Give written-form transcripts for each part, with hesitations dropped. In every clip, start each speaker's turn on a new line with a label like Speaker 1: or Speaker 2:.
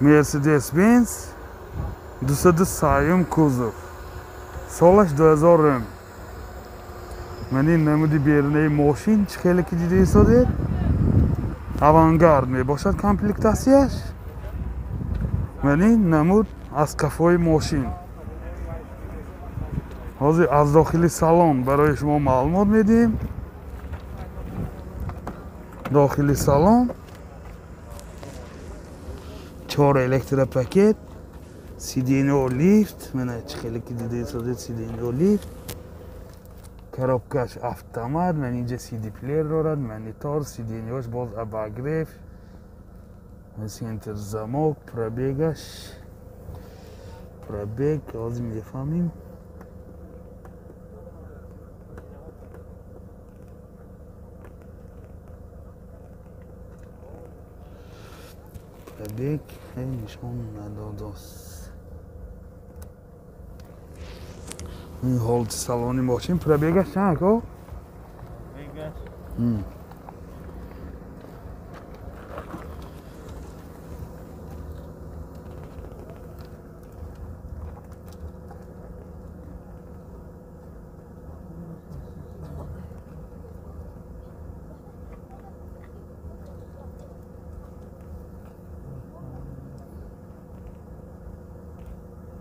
Speaker 1: Mercedes-Benz 207 кузов. Солаш 2000. Мани намуди берунаи мошин чӣ хеле ки дида истодед? Авангард мебошад комплектасияш. Мани намуд аз кафои мошин. ҳозир аз дохили салон барои шумо маълумот медиҳем. дохили салон 4 электропакет, сиденьё лифт, мана чӣ хеле ки дида истодед сиденьё лифт. коробкаш автомат, ман инҷа CD плеер дорад, монитор, сиденьёш боз обогрев, центр замок, пробегаш. Пробег ҳозир мефаҳмем. Пробег нишон надодааст. این هولد سالونی ماشین پرابیگش چند کو؟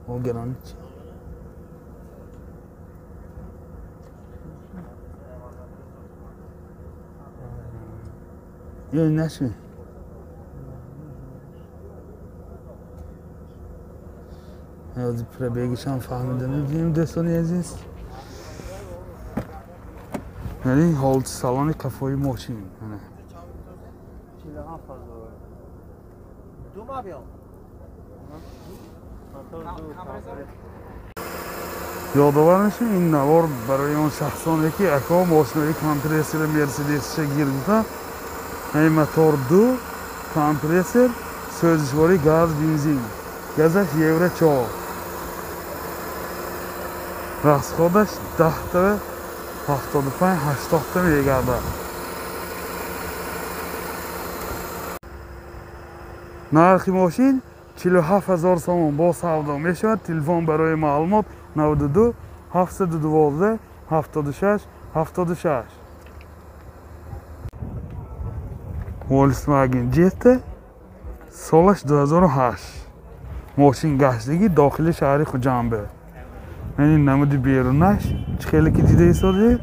Speaker 1: او گرانی چی؟ یا نشمی از پرابیگش هم فهمیده میدیم دوستانی عزیز. یعنی هولد سالن کافوی ماشین یادآور میشیم این نوار برای اون شخصانی که اکا ماشینای کمپرسور مرسدس گیر میکنن. این موتور 2 کمپرسور سوزشواری گاز بنزین گازش یورو 4 расходаш 10 та 75 80 та мегардад. нархи мошин 47000 сомон бо савдо мешавад. телефон барои маълумот 92 712 76 76. Volkswagen Jetta солаш 2008. мошин гаштагӣ дохили шаҳри Хуҷамбе. این نمودی بیرونش چه خیلی که دیده ایستاده.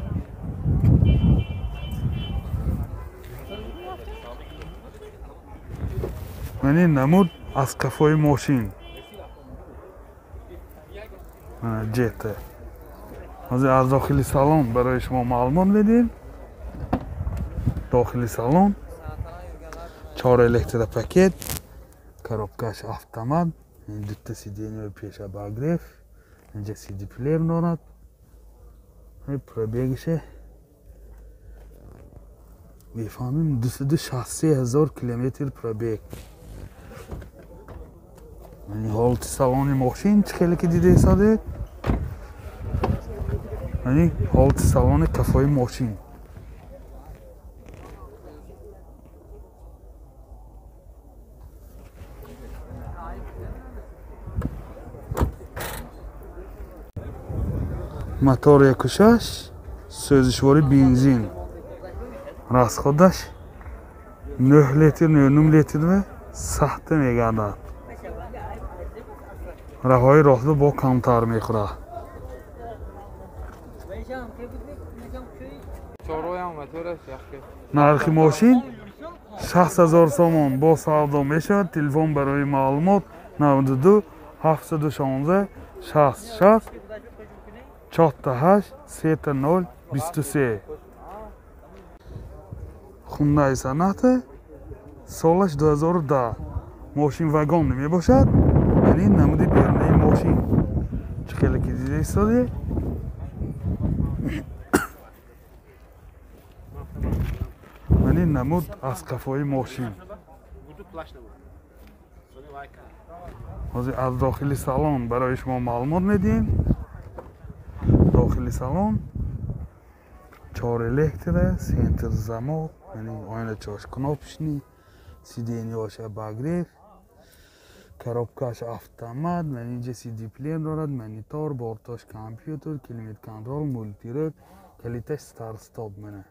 Speaker 1: این نمود از کفای ماشین جته. از داخلی سالن برای شما معلومات میدیم. داخلی سالن 4 الکتروپاکت، коробкаш автомат، این دوتا سیدینیو پیش обогрев. اینجا CD پلیر دارد. پرابیگشه میفهمیم 263,000 کیلومتر پرابیگ. یعنی هولد سالن ماشین چه خیلی که دیده ایستاده. یعنی هولد سالن کفای ماشین. мотор 1.6 сӯзишвори бензин. расходаш 9 литр 9 литр сахта мегардад. раҳои роҳдо бо камтар мехӯрад. нархи мошин 60000 сомон бо савдо мешавад. телефон барои маълумот 92 716 66 48 30 23. хундаи санъате солаш 2010. мошин вагон мебошад. яъне намуди берунаи мошин чӣ хеле ки дида истоде. яъне намуд аз кафои мошин. ҳозир аз дохили салон барои шумо маълумот медиҳем. داخل سالن 4 الکتره، центр замок, یعنی آینه چاش کناپشنی، سیدینیاش обогрев, коробкаш автомат, اینجا CD پلیر دارد، مانیتور، بورتاش کامپیوتر، کلید کنترل، مولتیرد، کلیدش استارت استاپ منه.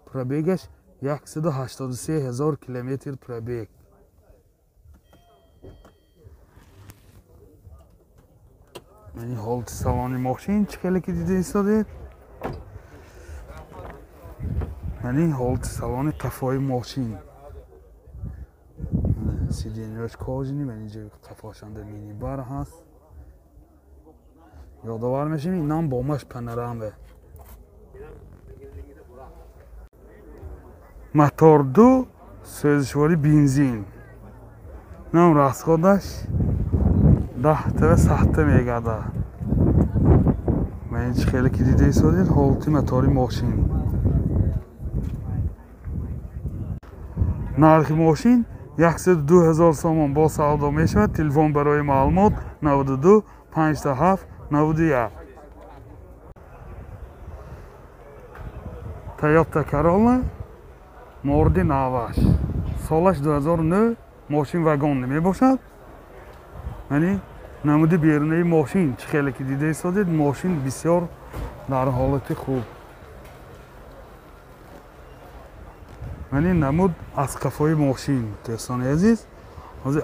Speaker 1: پرابیگش 183,000 کیلومتر پرابیگ. این حالت سالن ماشین چقدر که دیده ایستادید؟ این حالت سالن قفای ماشین. سیدینیوش کاجنی و اینجا قفاشان در مینی بار هست. یادآور میشیم این نام بامش پنرامه. موتور 2 سوزشواری بنزین. نام راسخودش 10 تا 100 تا میگرده. من اینجا خیلی که دیده ایستادید حالتی موتوری ماشین. نرخ ماشین 102,000 سومون با سودا می شود. تلفن برای معلومات 92 57 91. تویوتا کرولا مورد 90. سالش 2009 ماشین واگن می باشد. یعنی نمود بیرونی ماشین خیلی که دیده ایستادید ماشین بسیار در حالت خوب. یعنی نمود از قفای ماشین دوستان عزیز.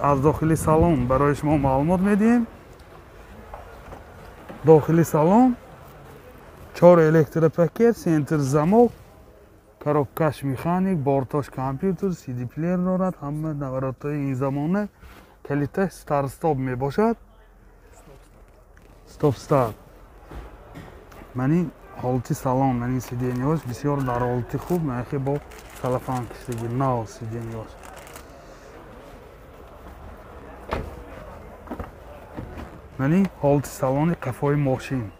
Speaker 1: از داخل سالن برای شما معلومات میدیم. داخل سالن 4 الکتروپاکت، سنتر زمک، коробкаш مکانیک، بورتاش کامپیوتر، CD پلیر دارد. همه نوارت‌های این زمانه کلیدش استارت استاپ می باشد. استاپ استارت. حالتی سالن من سیدینیوش بسیار در حالت خوب. من با سلفان کشیدگی نو سیدینیوش. حالتی سالن قفای ماشین.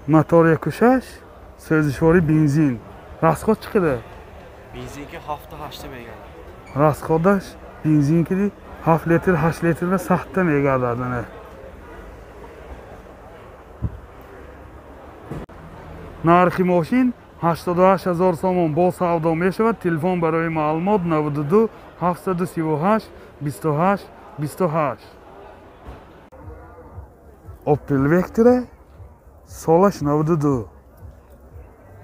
Speaker 1: موتور 1.6 سوزشواری بنزین. راستخود چقدر؟
Speaker 2: بنزین که 7 میگرده.
Speaker 1: راستخودش بنزین که 7 لیتر 8 لیتر و 100 میگرده. نرخ ماشین 88,000 سومون با سودا می شود. تلفن برای معلومات 92 738 28 28. اوپل وکتره سالش 92.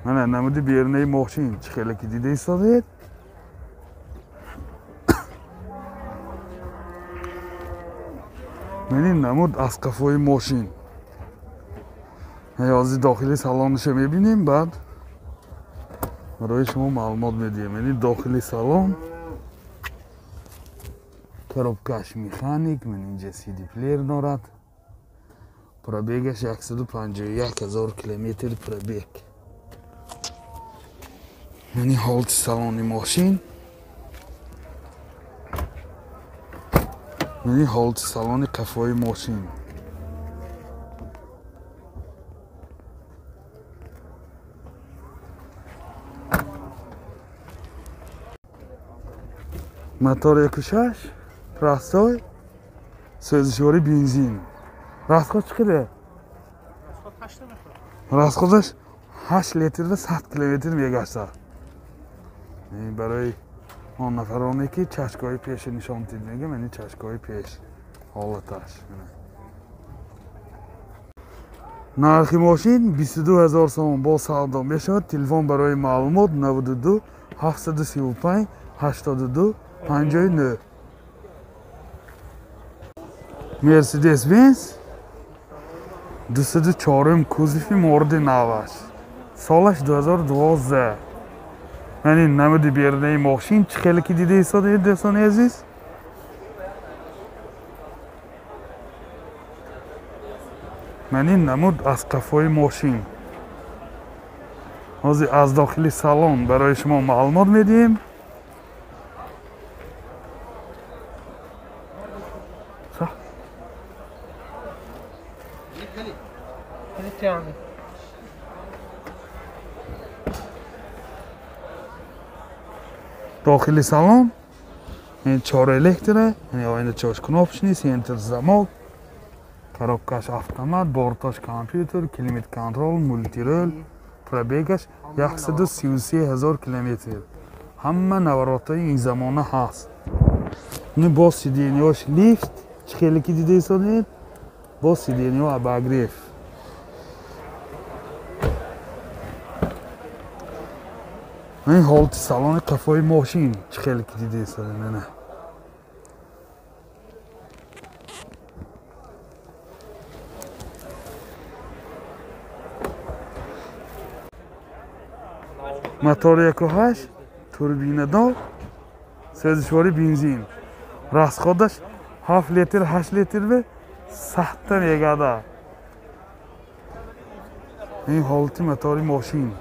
Speaker 1: نمود بیرونی ماشین خیلی که دیده ایستادید. نمود از قفای ماشین. از داخلی سالنش میبینیم بعد برای شما معلومات میدیم. داخلی سالن коробкаш مکانیک. اینجا CD پلیر دارد. پرابیگش 151,000 کیلومتر پرابیگ. حالت سالن ماشین. حالت سالن قفای ماشین. موتور 1.6 راستای سوزشواری بنزین. راستخود چقدره؟ راستخودش 8 لیتر و 100 کیلومتر میگشته. برای آن نفرانی که چشمای پیش نشان میگم چشمای پیش حالتش. نرخ ماشین 22,000 سوم با سودا می شود. تلفن برای معلومات 92 735 82 59. مرسدس بنز 204 کوزفی مورد 90. سالش 2012. نمود بیرونی ماشین خیلی که دیده ایستادید دوستان عزیز. نمود از قفای ماشین. از داخل سالن برای شما معلومات میدیم. داخل سالن 4 الکتره. آینه چاش کناپشنی، سنتر زمک، коробкаш автомат, борташ компьютер, климат контрол, мультирол, пробегаш 133,000 километр. Ҳама наворотҳои ин замона ҳаст. Ин бо сиденияш лифт, чӣ хеле ки дидесонед? Бо сидения обогрев. Ин ҳолати салони қафои мошин, чӣ хеле ки дидесонед, ана. мотори 1.8 турбинадор, сӯзишвори бензин. Расходаш 7 литр 8 литр бе сахта мегада. Ин ҳолати мотори мошин.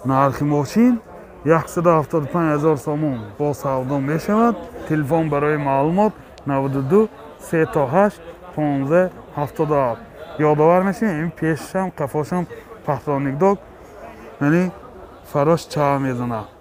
Speaker 1: нархи мошин 175,000 сомон бо савдо мешавад. Телефон барои маълумот 92 38 15 77. ёдовар мешавед, ин пешашам қафошам пахтонигдок, яъне фарош чава мезанад.